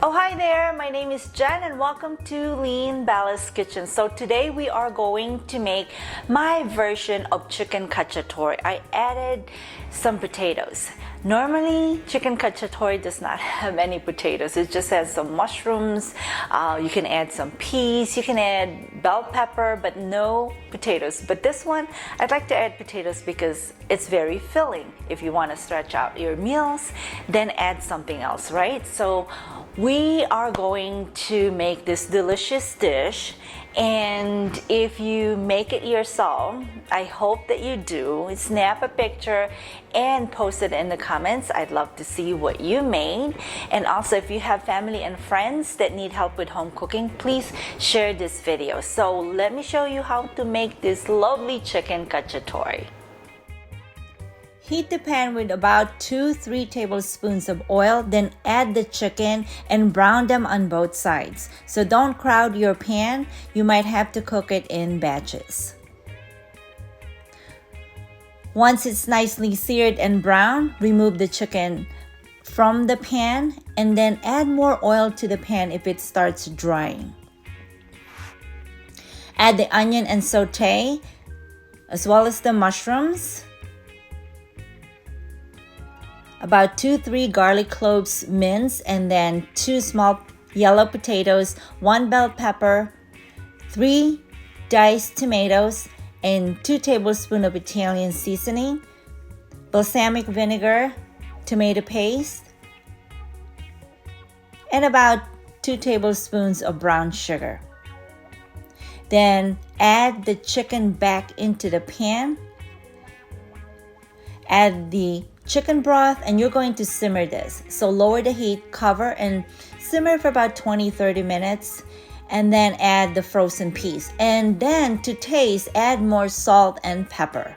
Oh, hi there. My name is Jen and welcome to Lean Balanced Kitchen. So today we are going to make my version of chicken cacciatore. I added some potatoes. Normally, chicken cacciatore does not have any potatoes. It just has some mushrooms. You can add some peas. You can add bell pepper, but no potatoes. But this one, I'd like to add potatoes because it's very filling. If you want to stretch out your meals, then add something else, right? So we are going to make this delicious dish, and if you make it yourself, I hope that you do, snap a picture and post it in the comments. I'd love to see what you made. And also, if you have family and friends that need help with home cooking, please share this video. So let me show you how to make this lovely chicken cacciatore. Heat the pan with about 2-3 tablespoons of oil, then add the chicken and brown them on both sides. So don't crowd your pan, you might have to cook it in batches. Once it's nicely seared and brown, remove the chicken from the pan and then add more oil to the pan if it starts drying. Add the onion and saute, as well as the mushrooms. About 2-3 garlic cloves minced, and then 2 small yellow potatoes, 1 bell pepper, 3 diced tomatoes, and 2 tablespoons of Italian seasoning, balsamic vinegar, tomato paste, and about 2 tablespoons of brown sugar. Then add the chicken back into the pan. Add the chicken broth and you're going to simmer this. So lower the heat, cover, and simmer for about 20-30 minutes, and then add the frozen peas. And then to taste, add more salt and pepper.